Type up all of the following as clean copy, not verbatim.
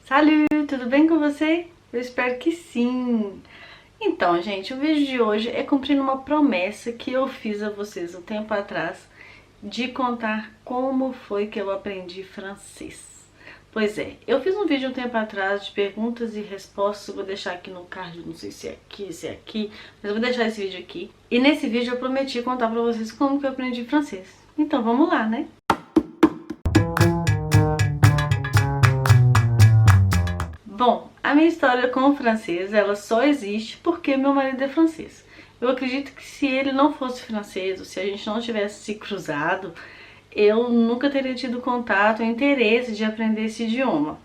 Salut, tudo bem com você? Eu espero que sim! Então, gente, o vídeo de hoje é cumprindo uma promessa que eu fiz a vocês um tempo atrás de contar como foi que eu aprendi francês. Pois é, eu fiz um vídeo um tempo atrás de perguntas e respostas, eu vou deixar aqui no card, não sei se é aqui, mas eu vou deixar esse vídeo aqui. E nesse vídeo eu prometi contar pra vocês como que eu aprendi francês. Então vamos lá, né? Bom, a minha história com o francês, ela só existe porque meu marido é francês. Eu acredito que se ele não fosse francês, ou se a gente não tivesse se cruzado, eu nunca teria tido contato ou interesse de aprender esse idioma.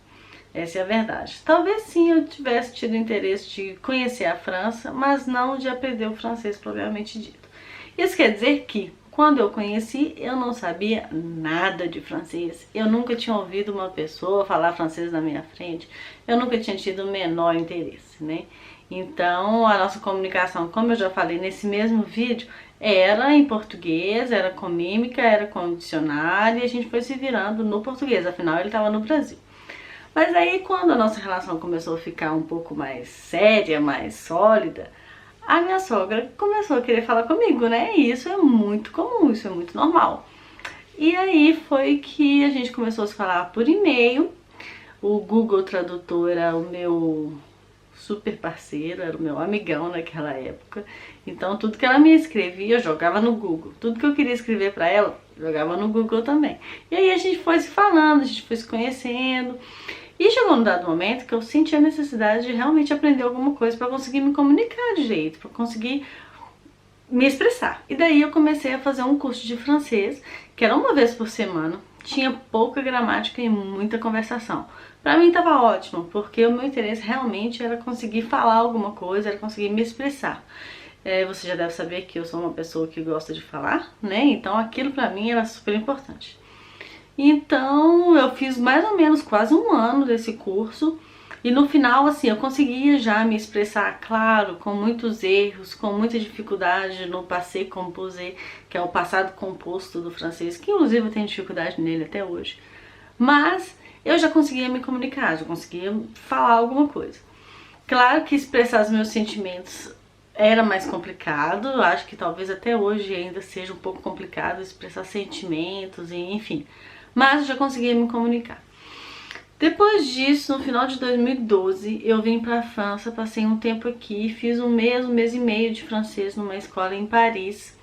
Essa é a verdade. Talvez sim eu tivesse tido interesse de conhecer a França, mas não de aprender o francês propriamente dito. Isso quer dizer que, quando eu conheci, eu não sabia nada de francês. Eu nunca tinha ouvido uma pessoa falar francês na minha frente. Eu nunca tinha tido o menor interesse, né? Então, a nossa comunicação, como eu já falei nesse mesmo vídeo, era em português, era com mímica, era com dicionário, e a gente foi se virando no português, afinal ele estava no Brasil. Mas aí, quando a nossa relação começou a ficar um pouco mais séria, mais sólida, a minha sogra começou a querer falar comigo, né? E isso é muito comum, isso é muito normal. E aí foi que a gente começou a se falar por e-mail. O Google Tradutor era o meu super parceiro, era o meu amigão naquela época. Então tudo que ela me escrevia eu jogava no Google. Tudo que eu queria escrever pra ela, jogava no Google também. E aí a gente foi se falando, a gente foi se conhecendo. E chegou um dado momento que eu senti a necessidade de realmente aprender alguma coisa para conseguir me comunicar direito, para conseguir me expressar. E daí eu comecei a fazer um curso de francês, que era uma vez por semana, tinha pouca gramática e muita conversação. Pra mim tava ótimo, porque o meu interesse realmente era conseguir falar alguma coisa, era conseguir me expressar. Você já deve saber que eu sou uma pessoa que gosta de falar, né? Então aquilo pra mim era super importante. Então eu fiz mais ou menos quase um ano desse curso e no final assim eu conseguia já me expressar, claro, com muitos erros, com muita dificuldade no passé composé, que é o passado composto do francês, que inclusive eu tenho dificuldade nele até hoje. Mas eu já conseguia me comunicar, já conseguia falar alguma coisa. Claro que expressar os meus sentimentos era mais complicado, acho que talvez até hoje ainda seja um pouco complicado expressar sentimentos e enfim. Mas eu já conseguia me comunicar. Depois disso, no final de 2012, eu vim para a França, passei um tempo aqui, fiz um mês e meio de francês numa escola em Paris.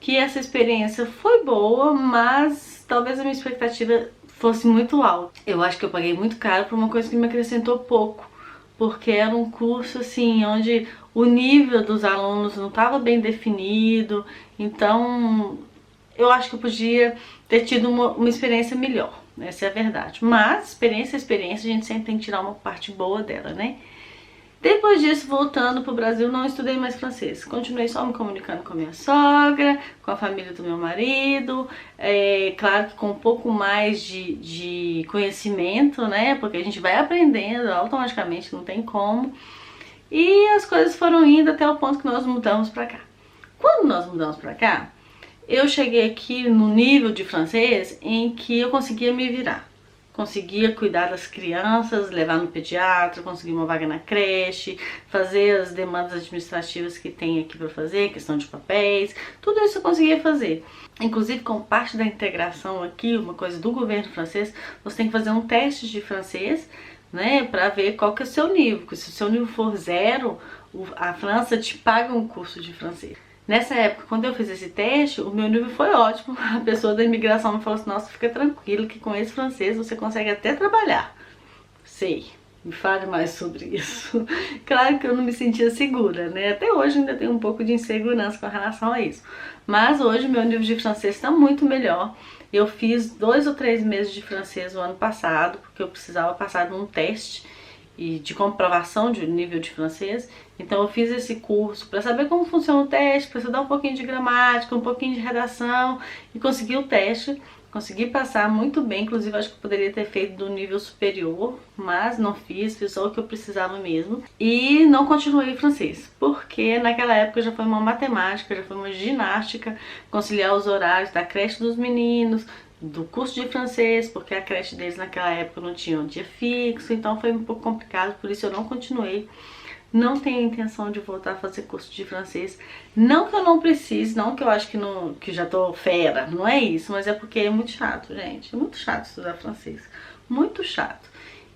Que essa experiência foi boa, mas talvez a minha expectativa fosse muito alta. Eu acho que eu paguei muito caro por uma coisa que me acrescentou pouco, porque era um curso assim onde o nível dos alunos não estava bem definido, então eu acho que eu podia ter tido uma experiência melhor, essa é a verdade. Mas experiência, a gente sempre tem que tirar uma parte boa dela, né? Depois disso, voltando pro Brasil, não estudei mais francês. Continuei só me comunicando com a minha sogra, com a família do meu marido. Claro que com um pouco mais de conhecimento, né? Porque a gente vai aprendendo automaticamente, não tem como. E as coisas foram indo até o ponto que nós mudamos pra cá. Quando nós mudamos pra cá, eu cheguei aqui no nível de francês em que eu conseguia me virar. Conseguia cuidar das crianças, levar no pediatra, conseguir uma vaga na creche, fazer as demandas administrativas que tem aqui para fazer, questão de papéis, tudo isso eu conseguia fazer. Inclusive, como parte da integração aqui, uma coisa do governo francês, você tem que fazer um teste de francês, né, para ver qual que é o seu nível. Porque se o seu nível for 0, a França te paga um curso de francês. Nessa época, quando eu fiz esse teste, o meu nível foi ótimo. A pessoa da imigração me falou assim, nossa, fica tranquilo que com esse francês você consegue até trabalhar. Sei, me fale mais sobre isso. Claro que eu não me sentia segura, né? Até hoje ainda tenho um pouco de insegurança com relação a isso. Mas hoje meu nível de francês está muito melhor. Eu fiz 2 ou 3 meses de francês o ano passado, porque eu precisava passar num teste e de comprovação de nível de francês. Então eu fiz esse curso para saber como funciona o teste, para estudar um pouquinho de gramática, um pouquinho de redação e consegui o teste. Consegui passar muito bem, inclusive acho que eu poderia ter feito do nível superior, mas não fiz só o que eu precisava mesmo. E não continuei francês, porque naquela época já foi uma matemática, já foi uma ginástica, conciliar os horários da creche dos meninos, do curso de francês, porque a creche deles naquela época não tinha um dia fixo, então foi um pouco complicado, por isso eu não continuei. Não tenho intenção de voltar a fazer curso de francês. Não que eu não precise, não que eu acho que, não, que já tô fera, não é isso, mas é porque é muito chato, gente. É muito chato estudar francês. Muito chato.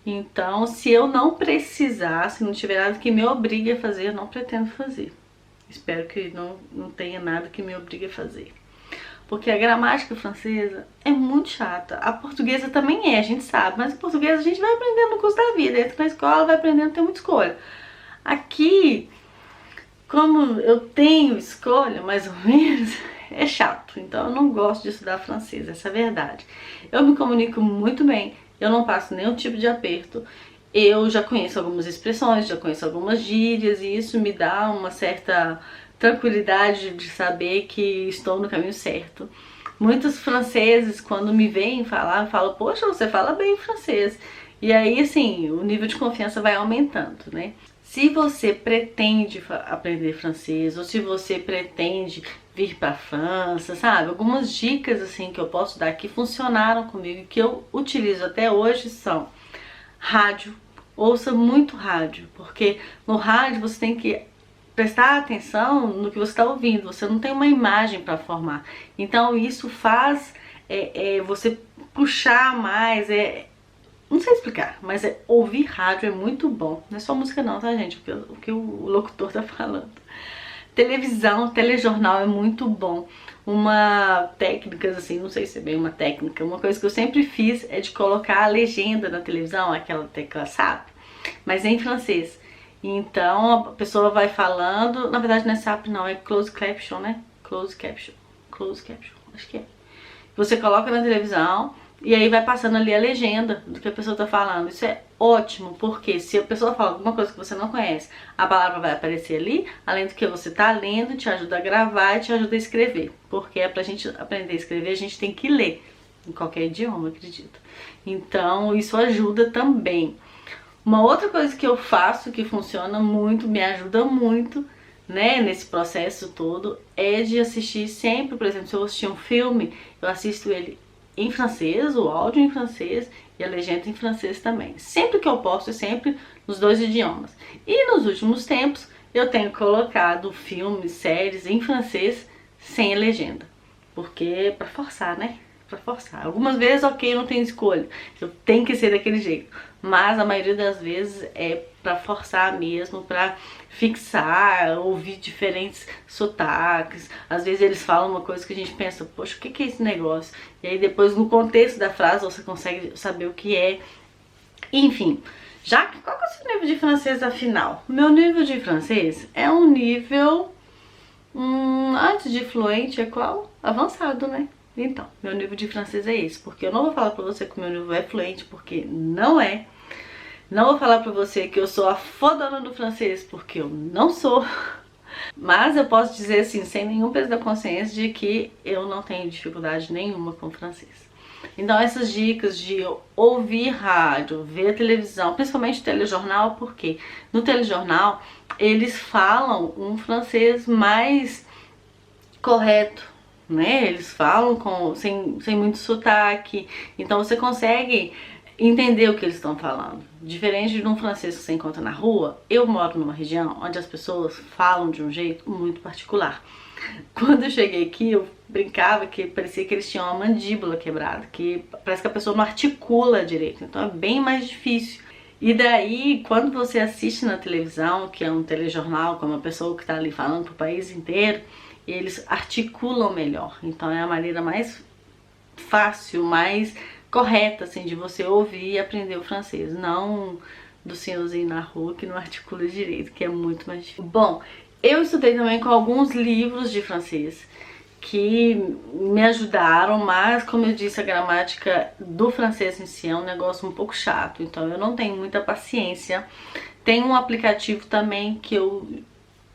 Então, se eu não precisar, se não tiver nada que me obrigue a fazer, eu não pretendo fazer. Espero que não tenha nada que me obrigue a fazer. Porque a gramática francesa é muito chata. A portuguesa também é, a gente sabe. Mas a portuguesa a gente vai aprendendo no curso da vida. Entra na escola, vai aprendendo, tem muita escolha. Aqui, como eu tenho escolha, mais ou menos, é chato. Então eu não gosto de estudar francês, essa é a verdade. Eu me comunico muito bem, eu não passo nenhum tipo de aperto. Eu já conheço algumas expressões, já conheço algumas gírias e isso me dá uma certa tranquilidade de saber que estou no caminho certo. Muitos franceses, quando me veem falar, falam, poxa, você fala bem francês. E aí, assim, o nível de confiança vai aumentando, né? Se você pretende aprender francês ou se você pretende vir para a França, sabe? Algumas dicas assim que eu posso dar que funcionaram comigo e que eu utilizo até hoje são rádio. Ouça muito rádio, porque no rádio você tem que prestar atenção no que você está ouvindo. Você não tem uma imagem para formar. Então isso faz você puxar mais, não sei explicar, mas ouvir rádio é muito bom. Não é só música não, tá, gente? O que o locutor tá falando. Televisão, telejornal é muito bom. Uma técnica, assim, não sei se é bem uma técnica, uma coisa que eu sempre fiz é de colocar a legenda na televisão, aquela tecla SAP, mas em francês. Então a pessoa vai falando, na verdade não é SAP não, é Closed Caption, né? Closed Caption, acho que é. Você coloca na televisão e aí vai passando ali a legenda do que a pessoa tá falando. Isso é ótimo, porque se a pessoa fala alguma coisa que você não conhece, a palavra vai aparecer ali, além do que você tá lendo, te ajuda a gravar e te ajuda a escrever. Porque pra gente aprender a escrever, a gente tem que ler, em qualquer idioma, acredito. Então isso ajuda também. Uma outra coisa que eu faço que funciona muito, me ajuda muito, né, nesse processo todo, é de assistir sempre, por exemplo, se eu assistir um filme, eu assisto ele em francês, o áudio em francês e a legenda em francês também. Sempre que eu posso, é sempre nos dois idiomas. E nos últimos tempos, eu tenho colocado filmes, séries em francês sem a legenda. Porque é pra forçar, né? Pra forçar. Algumas vezes, ok, eu não tenho escolha. Eu tenho que ser daquele jeito. Mas a maioria das vezes é pra forçar mesmo, pra fixar, ouvir diferentes sotaques. Às vezes eles falam uma coisa que a gente pensa, poxa, o que é esse negócio? E aí depois no contexto da frase você consegue saber o que é. Enfim, qual que é o seu nível de francês afinal? O meu nível de francês é um nível, antes de fluente é qual? Avançado, né? Então, meu nível de francês é esse, porque eu não vou falar pra você que o meu nível é fluente, porque não é. Não vou falar pra você que eu sou a fodona do francês, porque eu não sou. Mas eu posso dizer assim, sem nenhum peso da consciência, de que eu não tenho dificuldade nenhuma com o francês. Então essas dicas de ouvir rádio, ver televisão, principalmente telejornal, porque no telejornal eles falam um francês mais correto, né? Eles falam sem muito sotaque, então você consegue entender o que eles estão falando. Diferente de um francês que você encontra na rua, eu moro numa região onde as pessoas falam de um jeito muito particular. Quando eu cheguei aqui, eu brincava que parecia que eles tinham uma mandíbula quebrada, que parece que a pessoa não articula direito, então é bem mais difícil. E daí, quando você assiste na televisão, que é um telejornal, com uma pessoa que está ali falando para o país inteiro, eles articulam melhor. Então é a maneira mais fácil, mais correta, assim, de você ouvir e aprender o francês. Não do senhorzinho na rua que não articula direito, que é muito mais difícil. Bom, eu estudei também com alguns livros de francês que me ajudaram, mas como eu disse, a gramática do francês em si é um negócio um pouco chato, então eu não tenho muita paciência. Tem um aplicativo também que eu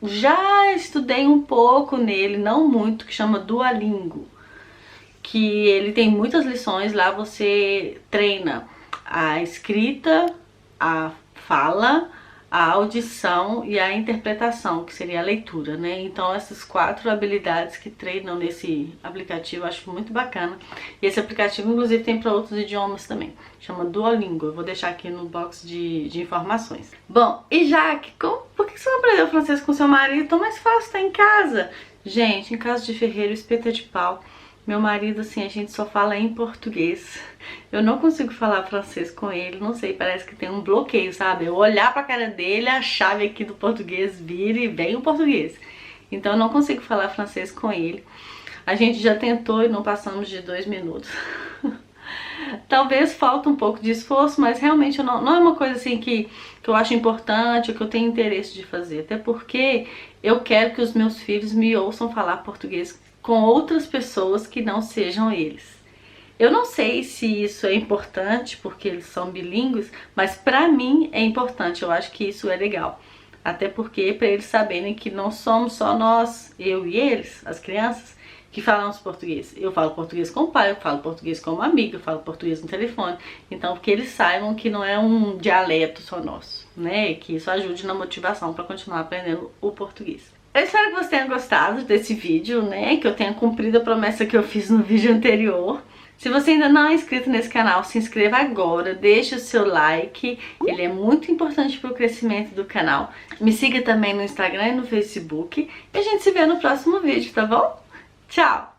já estudei um pouco nele, não muito, que chama Duolingo, que ele tem muitas lições. Lá você treina a escrita, a fala, a audição e a interpretação, que seria a leitura, né? Então essas 4 habilidades que treinam nesse aplicativo, eu acho muito bacana. E esse aplicativo inclusive tem para outros idiomas também, chama Duolingo, eu vou deixar aqui no box de informações. Bom, e Jaque, por que você não aprendeu francês com seu marido? Tão mais fácil, tá em casa. Gente, em casa de ferreiro, espeta de pau. Meu marido, assim, a gente só fala em português. Eu não consigo falar francês com ele, não sei, parece que tem um bloqueio, sabe? Eu olhar pra cara dele, a chave aqui do português vira e vem o português. Então eu não consigo falar francês com ele. A gente já tentou e não passamos de 2 minutos. Talvez falta um pouco de esforço, mas realmente não é uma coisa assim que eu acho importante ou que eu tenho interesse de fazer. Até porque eu quero que os meus filhos me ouçam falar português com outras pessoas que não sejam eles. Eu não sei se isso é importante porque eles são bilíngues, mas pra mim é importante, eu acho que isso é legal. Até porque para eles saberem que não somos só nós, eu e eles, as crianças, que falamos português. Eu falo português com o pai, eu falo português com uma amiga, eu falo português no telefone. Então, que eles saibam que não é um dialeto só nosso, né? Que isso ajude na motivação para continuar aprendendo o português. Eu espero que você tenha gostado desse vídeo, né? Que eu tenha cumprido a promessa que eu fiz no vídeo anterior. Se você ainda não é inscrito nesse canal, se inscreva agora, deixe o seu like, ele é muito importante para o crescimento do canal. Me siga também no Instagram e no Facebook e a gente se vê no próximo vídeo, tá bom? Tchau!